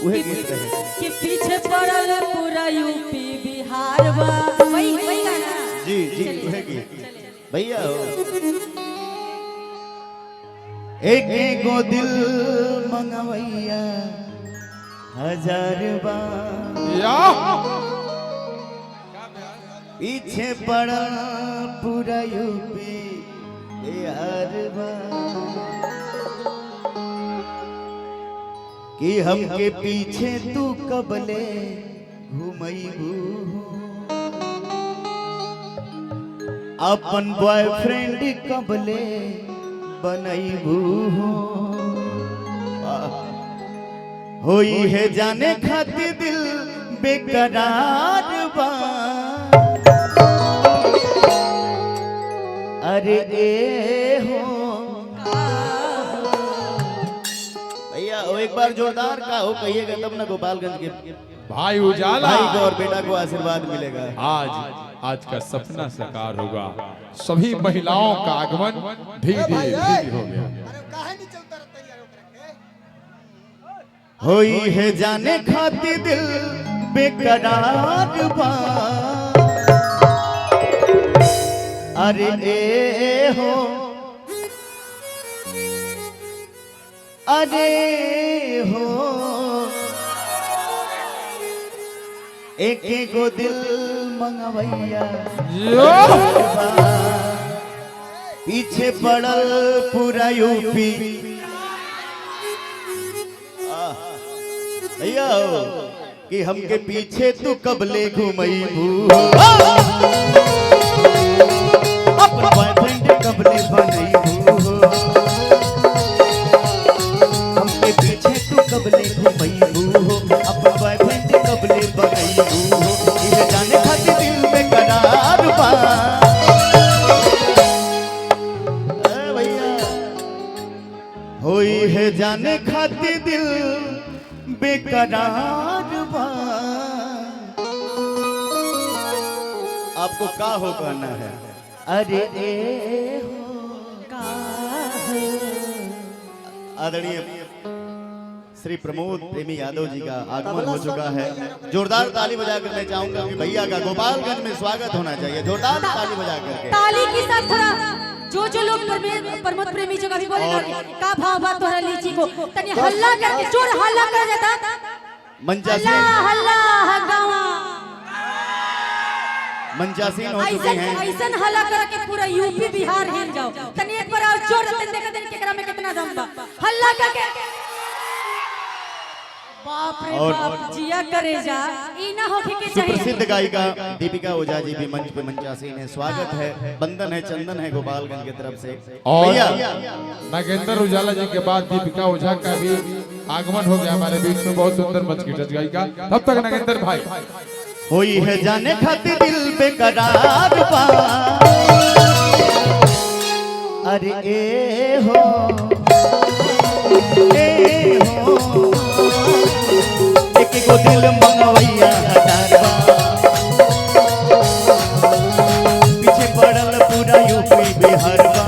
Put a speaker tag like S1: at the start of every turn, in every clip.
S1: वही गीत रहे
S2: कि पीछे पड़ल पूरा यूपी बिहार बा। वही गाना
S1: जी जी वही गीत भैया हो। एक एगो दिल मंगवैया 1000 बार पीछे पड़ा पूरा यूपी बिहार बा कि हमके पीछे तू कबले घुमैबू अपन बॉयफ्रेंड कबले बनैबू होई है जाने खातिर दिल बेकरार बा अरे ए हो भैया वो एक बार जोरदार का हो कहिएगा तब ना गोपालगंज के
S3: भाई उजाला
S1: भाई को और बेटा को आशीर्वाद मिलेगा।
S3: आज का सपना साकार होगा। सभी महिलाओं का आगमन धीरे धीरे हो गया।
S1: होई है जाने खातिर दिल बेकरार बा अरे ए हो अरे हो एक एगो दिल मंगवैया पीछे पड़ल पूरा यूपी भैया कि हमके पीछे तू कबले घुमैबू अपन बॉयफ्रेंड कबले बनैबू हमके पीछे तू कबले घुमैबू अपन बॉयफ्रेंड कबले बनैबू इहे जाने खातिर दिल में करार बा भैया होई है जाने खातिर दिल बेकरार बा आपको का हो करना है अरे ए हो आदरणीय श्री प्रमोद प्रेमी यादव जी का आगमन हो चुका है। जोरदार ताली बजाकर मैं चाहूंगा कि भैया का गोपालगंज में स्वागत होना चाहिए। जोरदार ताली बजा करके
S2: ताली के साथ थोड़ा जो लोग प्रमोद प्रेमी जी का भी बोले का भाव बात तोहरा लीची को तनी हल्ला करके जोर हल्ला कर देता
S1: मंचासीन
S2: हल्ला गावा
S1: मंचासीन हो चुके हैं।
S2: ऐसा हल्ला कर के पूरा यूपी बिहार हिल जाओ तनी एक बार और जोर से देखा देन केकरा में कितना दम बा हल्ला करके बाप रे बाप जिया करे जा ई ना होके के चाहिए।
S1: सुप्रसिद्ध गायिका दीपिका ओझा जी भी मंच पे मंचासीन है। स्वागत है बंदन है चंदन है गोपालगंज की तरफ से
S3: और नागेंद्र उजाला जी के बाद दीपिका ओझा का भी आगमन हो गया हमारे बीच में। बहुत सुंदर मंच की टच गायिका। तब तक नागेंद्र भाई
S1: होई है जाने खातिर दिल बेकरार बा अरे ए हो एक एगो दिल मंगवैया 1000 बा पीछे पड़ल पूरा यूपी बिहार बा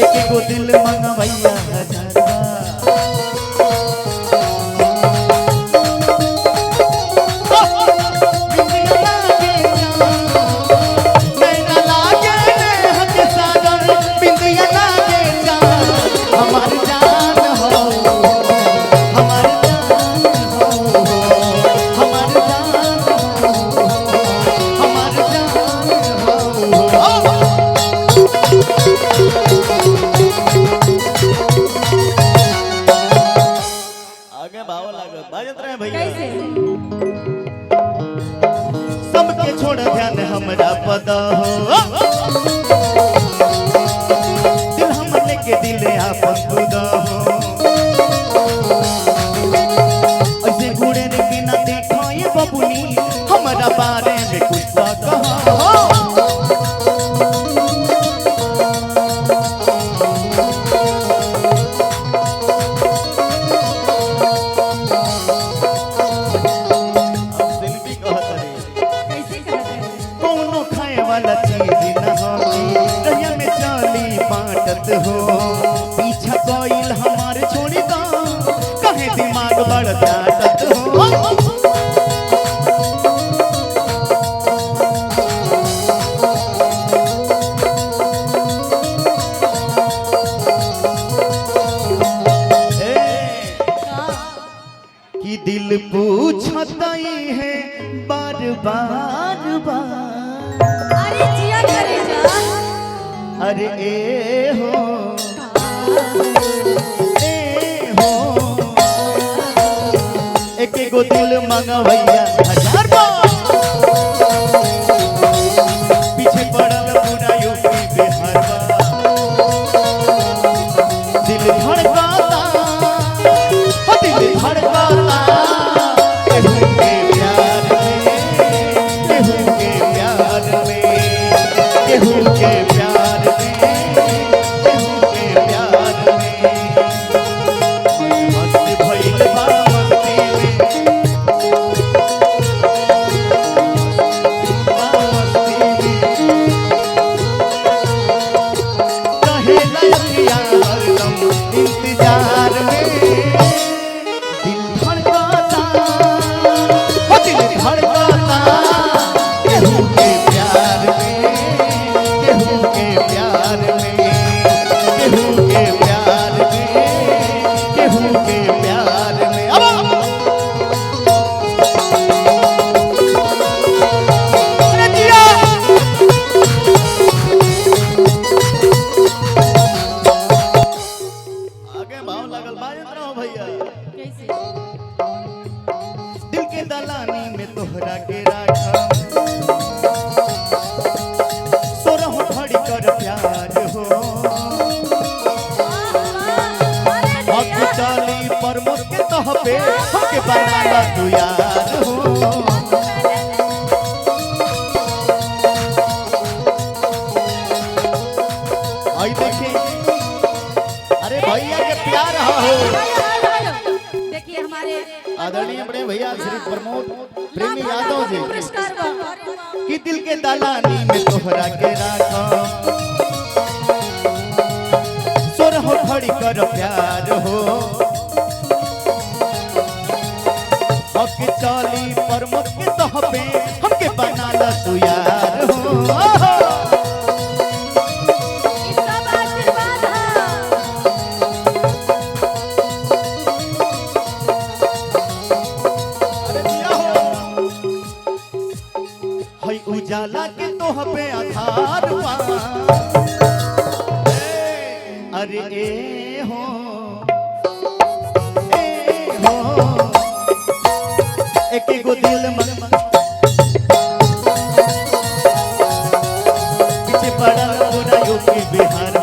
S1: एक एगो दिल मंगवैया 1000 बा सबके छोड़ ध्यान हमरा पदा हो दिल हम लेके दिल आपन खुदा हो ऐसे घूरे रे बिना देखो ये बबुनी हमरा बारे में कुछ तो कहो वाला चीज ना दिल पूछताई है बार बार बार।
S2: अरे जिया करे जा।
S1: अरे ए हो एक गो दिल मंगवैया हजार बार। पीछे पड़ल पूरा यूपी बिहार बा। दिल धड़काता हो दिल धड़काता केहू के प्यार में केहू के प्यार में केहू के प्यार में केहू के प्यार में। मस्त भइल बा मस्ती में इंतजार में दिल धड़काता हो दिल धड़काता केहू के प्यार में केहू के प्यार में केहू के प्यार में केहू के प्यार में। अब अरे जिया आगे भाव लगल बाजत रहो भैया।
S2: कैसे?
S1: दिल के दलानी में तोहरा के राखा सोरह घड़ी कर प्यार हो। हक चाली पर मुझके तह पे हमके बनाना तू यार हो। आई देखिए अरे भैया के प्यार हो।
S2: देखिए हमारे
S1: आदरणीय बड़े भैया श्री प्रमोद प्रेमी यादव जी
S2: पुरस्कार बा।
S1: कि दिल के दलानी में तोहरा के राखा सोरह घड़ी कर प्यार हो। हक चाली पर मुझके तह पे हमके बनाना तू यार हो।
S2: ई सब आशीर्वाद है।
S1: हई उजाला के तोह पे आधार पा। अरे ए हो एक गो दिल मन पीछे पड़ा पूरा यूपी बिहार